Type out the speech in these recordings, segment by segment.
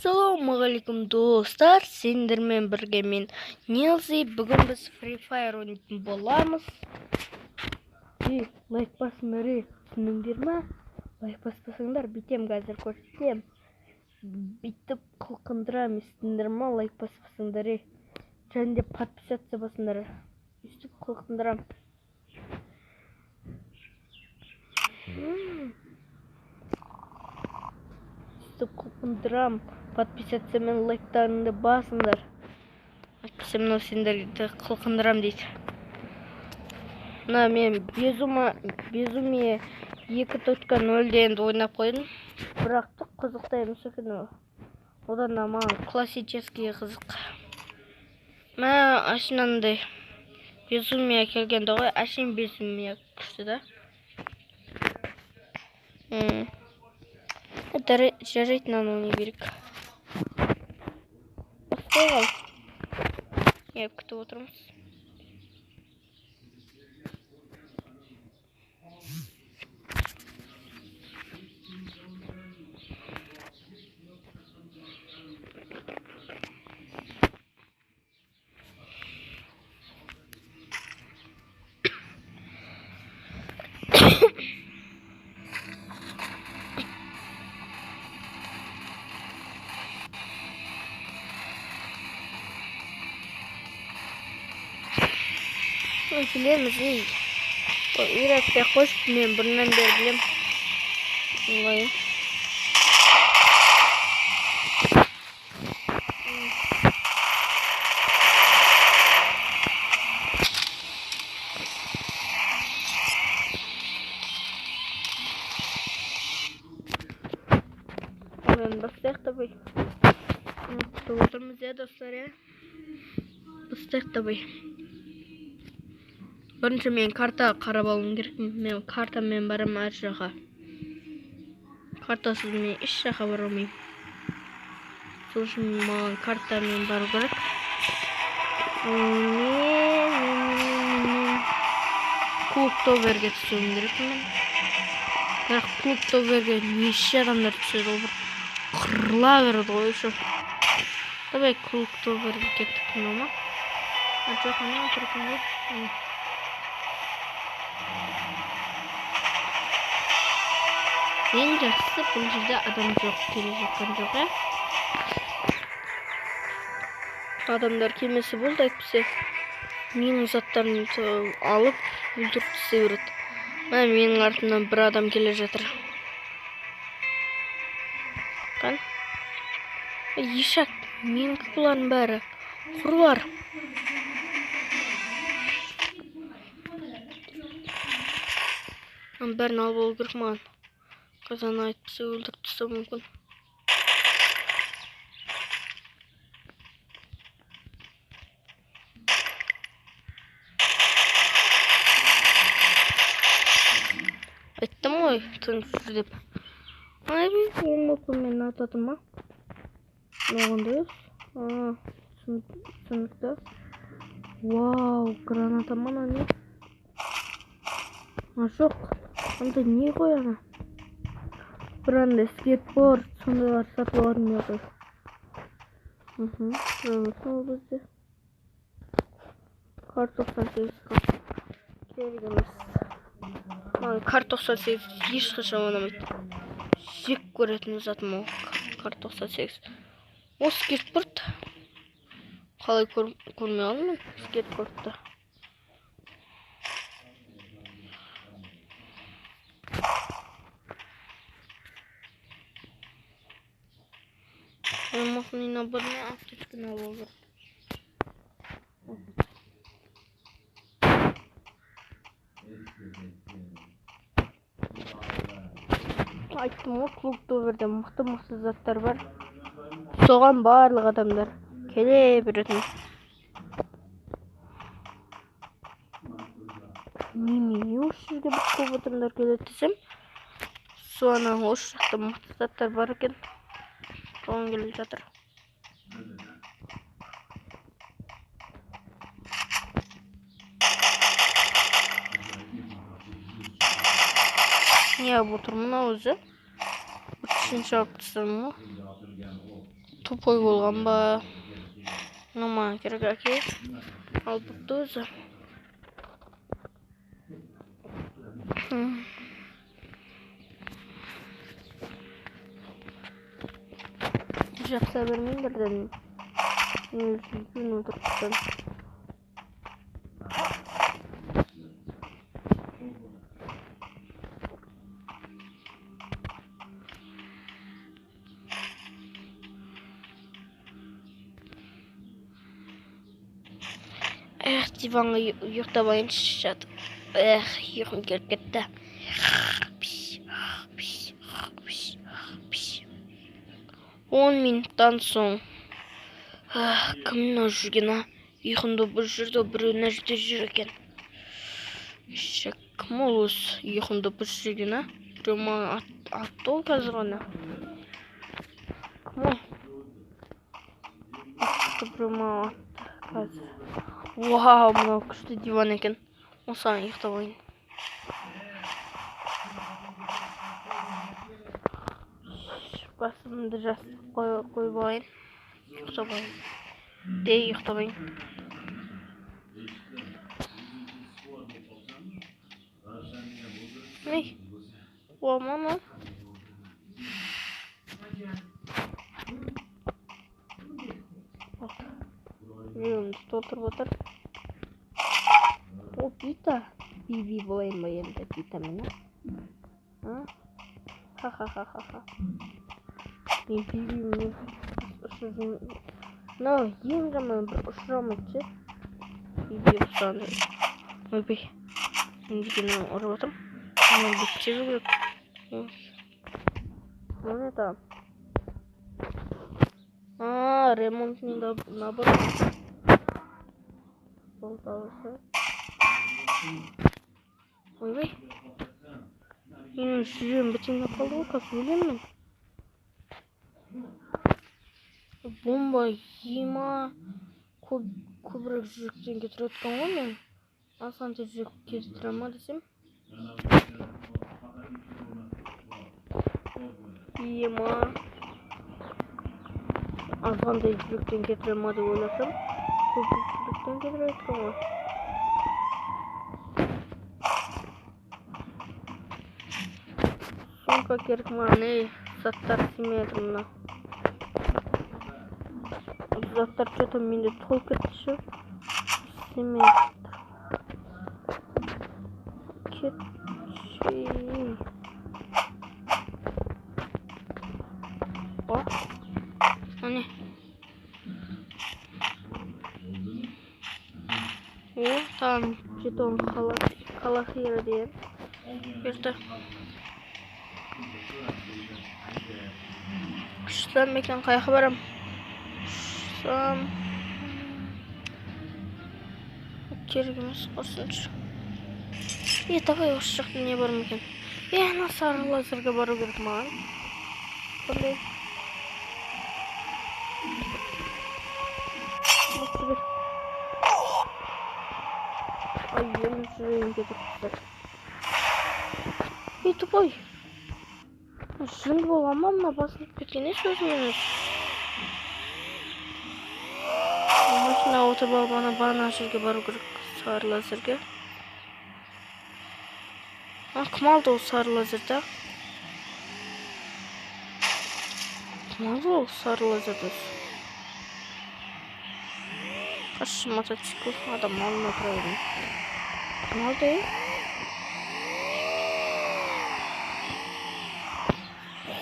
Ассалаумағалейкум достар, сендермен бірге мен Нилзи. Бүгін біз Free Fire ойнайтын боламыз. Лайк басыңдар, түсініңдер ма? Лайк баспасаңдар, бітем қазір көрсетем. Бүйтіп қылқындырам, естіңдер ма? Лайк баспасаңдар, және де подписаться басыңдар. Бүйтіп қылқындырам. Қылқындырам. Подписаться мен лайктарыңды басыңдар. Әйтпесе мынау сендерді қылқындырам дейді. Мына мен безумие 2.0-де енді ойнап қойдым. Бірақ қызықтай емес екен ол. Одан да маған классический қызық. Мә ашынандай безумие келгенде ғой, ашын безумие күшті да. Жарайды, наны берік. Қойғал. Күтіп отырмыз. Білеміз, үйретпей қойып, мен бұрыннан бері білем. Оңайым. Мен бастайық табай. Отырмыз достар, бастайық табай. Бірінші мен карта қарап алуым керек. Мен картамен барам әр жаққа. Картасыз мен еш жаққа бара алмаймын. Сол үшін маған картамен бару керек. Мен клуб тоберге түсуім керек мен. Бірақ клуб тоберге неше адамдар түседі, ол бір қырыла береді ғой еще. Давай клуб тоберге кеттік ма? Жоқ, ана отырдым ғой. Ең жақсысы бұл жерде адам жоқ, келе жатқан жоқ, Адамдар келмесі болды, әйтпесе менің заттарын алып өлтіріп тастай береді. Менің артымнан бір адам келе жатыр. Қан? Ешак, менің бұлардың бәрі құр бар. Бәрін алып алу керек маған. Қазан айтпысы өлтіріп тастау мүмкін. Айттым ғой, тыныш жүр деп. Мен атадым ма? Оғандай өз? Түсінікті. Вау, граната мана не? Жоқ, онда не қой ана? Бір анда скейтборд, сондайлар сатып алатын не қой. Тұрмысын ол бізде. Кар 98 керек емес. Кар 98 ешқашан ойнамайды. Жек көретін затым ол Кар 98. Ол скейтборд. Қалай көрмей алдым мен скейтбордты. Махни наборный аптечканы алып алып. Айттым ғой, клуб тоберде мықты заттар бар. Соған барлық адамдар келе беретін. Немене осы жерге бір көп адамдар келеді десем, соны осы жақта мықты заттар бар екен. Соған келіп жатыр. Не болып отыр мына өзі? Үшінші алып тастадым ғой. Тупой болған ба? Мама керек әке. Ал бұқты өзі. Жақса бермейіндерден. Күн отырыптан. Диванға ұйықтабайыншы жатып. Ұйқым келіп кетті. 10 минуттан соң. Кімнің жүрген, ұйқымды бір жүрді, біреу нәрде жүр екен. Кім ол осы ұйқымды бір жүрген, біреу маған атты ол қазір ғана. Кім ол? Біреу маған атты қазір. Вау, мынау күшті диван екен. Осыған ұйықтабайын. Басымды жастық қойбайын. Ұйықтабайын. Ұйықтабайын. Ей, оған ол. Біреуімді толтырып отыр. О, пита. Би болайын ба енді пита мені. Ха-ха-ха-ха-ха. Мен би-бимнен ұшырын. Мынау ең жаман бір ұшырамайды. Би ұшыранды. Ойбай. Мен дегеннен ұрып отым. Мынау бітсе жүрек. Мына там. Ремонтный набор. Болтауысы. Ойбай. Менің жүрегім бітіңдеп қалды ғой, қазір өлемін. Бомба ема көбірек жүректен кетіріп өткен ғой мен. Асантай жүрек кетіріп ма десем. Ема Асантай жүректен кетіріп ма деп ойласам. Көбірек жүректен кетіріп өткен ғой. Сумка керек маған, заттар тимейді мына. Заттар что-то менде толып кетті ше. Тимейді. Кетші. О, әне. О, там жетон қалахира деген. Берді. Шыдан мекен қайқы барам. Шыдан. Керек емес қосыншы. Давай осы жақта не бар мекен. Ана сары лазерге бару керек маған. Қандай? Ай, елім жүрейін кетіп тұр. Тупой. Жынды болған ма, мына басынып кеткен еш өзімен өз. Машина отырып алып бана жерге бару керек, сары лазерге. Кім алды ол сары лазерді? Кім алды ол сары лазерді? Қашы мотоцикл адам алына тұрайын. Кім алды?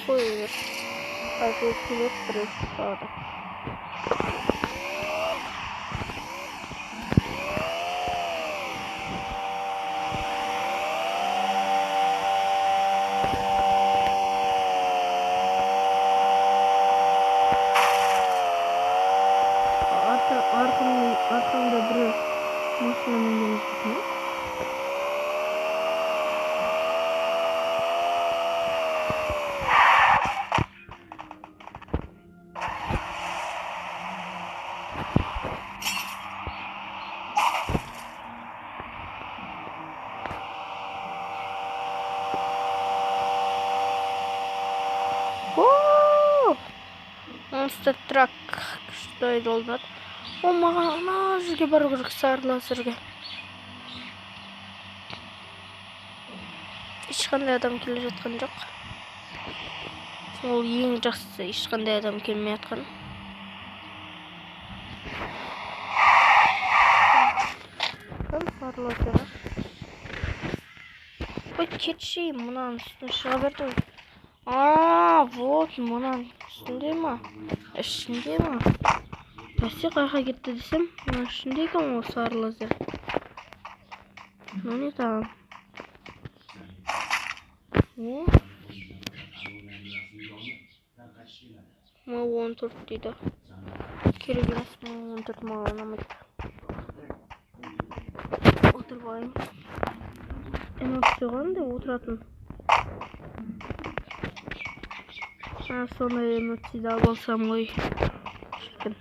Қой өр. Қайты өткелеп бірі ұстады. Arkamda bir maşinanın gelişmesi. Monster Truck күшті жолдады. О, маған ана жерге бару керек, сары лазерге. Ешқандай адам келе жатқан жоқ. Ол ең жақсысы, ешқандай адам келмей жатқан. Сары лазер. Ой, кетші, мұнан үстіне шыға берді ғой. Вот, мұнан үстінде ма? Ішінде ма? Бәсе қайға кетті десем, мұнан ішінде екен ол сары лазер. Не там? О? Мал 14 дейді. Керек емес, мал 14 маған ұнамайды. Отырбайым. Эмоция қандай отыратын. Сондай эмоцияда болсам ғой. Шіркін.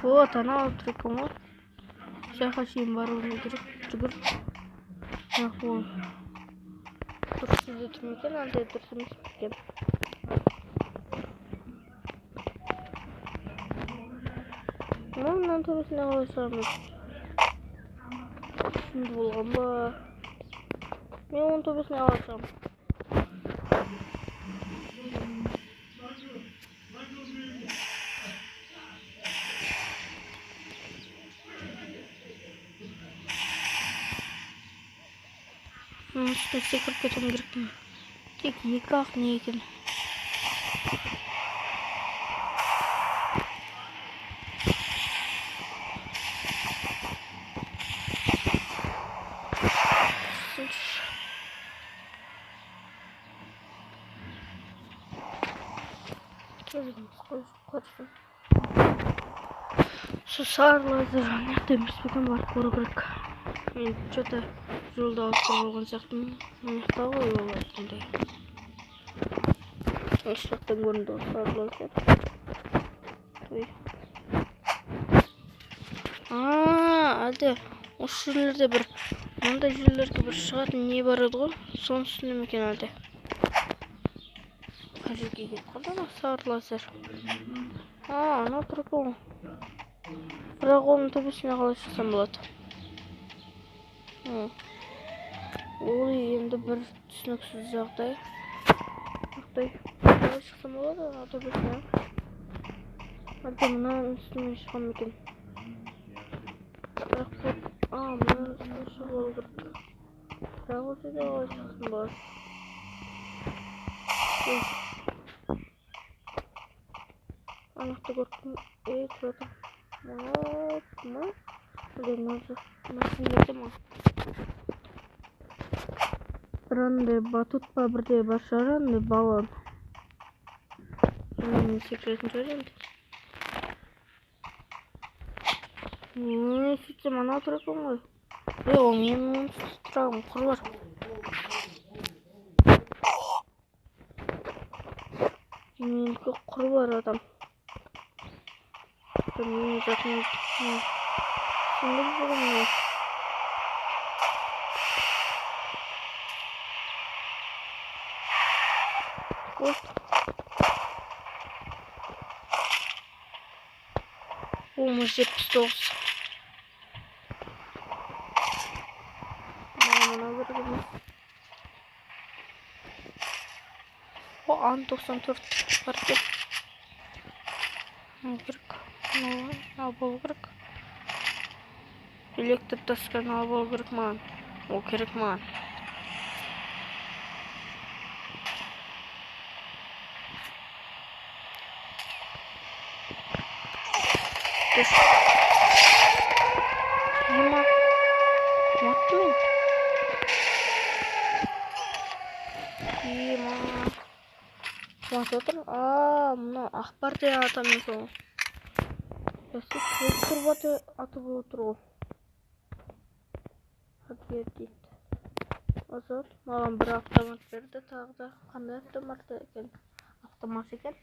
Вот, ана отыр екен ғой. Жаққа шейін баруым керек. Жүгір. Ол. Дұрыс үйде тұрмын екен, андай дұрыс емес екен. Мынан төбесіне қалай шығамыз? Şimdi болған ба? Мен оның төбесіне қалай шығамын? Üstüne sekirip кетуім керек. Тек екі-ақ не екен. Şu sары лазер неқта емес бекен барып көру керек. Мен что-то жолда ауыстырып алған сияқтымын. Неқта ғой ол сондай. Еш жақтан көрінді ғой сары лазер. Әлде осы жерлерде бір мындай жерлерге бір шығатын не бар еді ғой? Соның үстінде ме екен әлде? Қай жерге кетіп қалды ана сары лазер? Ана тұр екен. Бірақ оның төбесіне қалай шықсам болады? Ол енді бір түсініксіз жағдай. Қалай шықсам болады ана төбесіне? Әлде мұнан үстіне шығам екен? Бірақ мұнан үстіне шығу керек. Бірақ осы жерде қалай шықсам болады? Аяқты көрдім. Тұрады. Ма? Мәсіндеді ма? Бірінде батут па бірде бар шығар, андай балон. Мен секіретін шығар енді. Сөйтсем ана тұр екен ғой. Ол менің тұрағым құр бар. Менікі құр бар адам. Мен жақын сіңді бүгін не? Олмыз 79. Мына біргіміз. Ан 94 бар деп. Керек. Ал болу керек. Электр тасканы ал болу керек маған. Ол керек маған. Ема. Маттым мен. Ема. Мат отыр. Мұна ақпар деген атамын сол. Бәсе тұрбаты аты болып тұр ғой. Хакер дейді. Азат маған бір автомат берді тағы да. Қандай автомат екен? Автомат екен.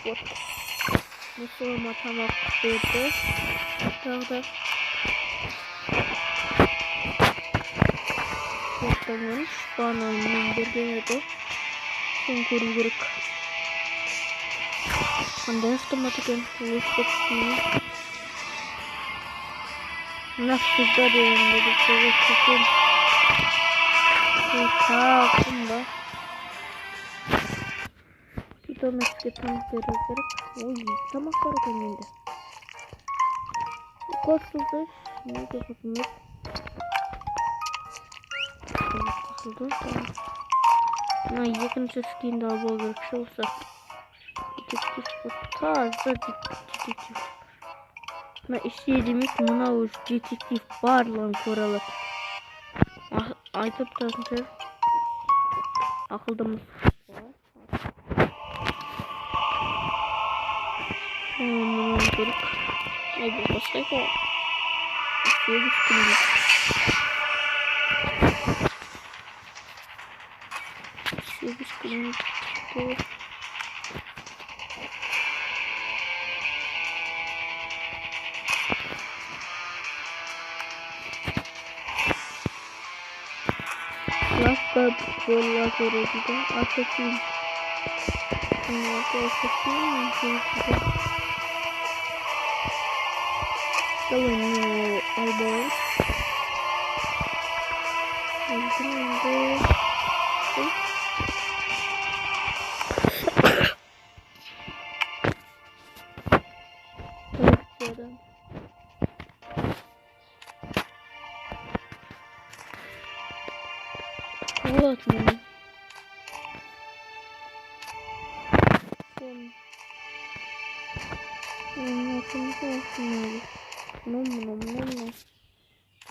Вот. Musulma tamam verdi. Dağda. Yaptığımız bana bir edi. Son kuruluruk. Anda автоматикен улуштуруп Nafsızda değerleri çok çekin. Takımda. Bir domestik tank gerek. Oy, tamaklar kendinde. Korsuzda ne yapalım? Korsuzda. Na yakınca skin daha bol bir şey olsa. Detektif tarzda detektif. Na istediğimiz mına detektif var lan koralık. Aytıp tanıtır. Akıldımız. Bunu durup. Ay bu başka o. İstiyoruz şimdi. İstiyoruz şimdi. Lafta bolla soruldu. Asasın. Давай албай. Вот мы.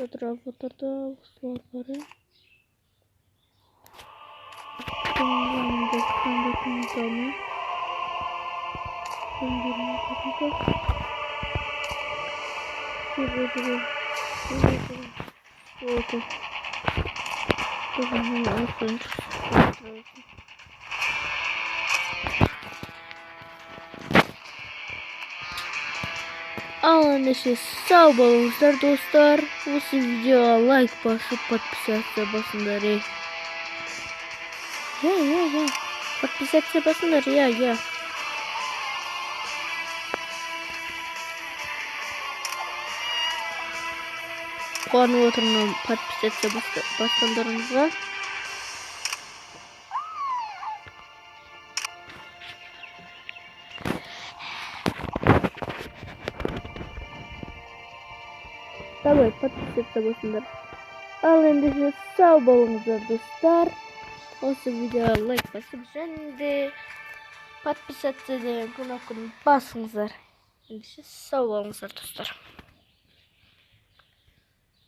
Fotoğraflarda usluları. Kullanımda standartımı. Anlaşıldı. Sağ olun dostlar. Bu videoya like basıp подписаться basınlar. Ya. Подписаться basınlar ya. Kuanı oturun подписаться basınlarınızla. Давай подписаться basınlar. Al endişe sağ olun dostlar. Осы видеоға лайк басып және де подписаться деген кнопканы басыңыздар. Ендеше сау болыңыздар достар.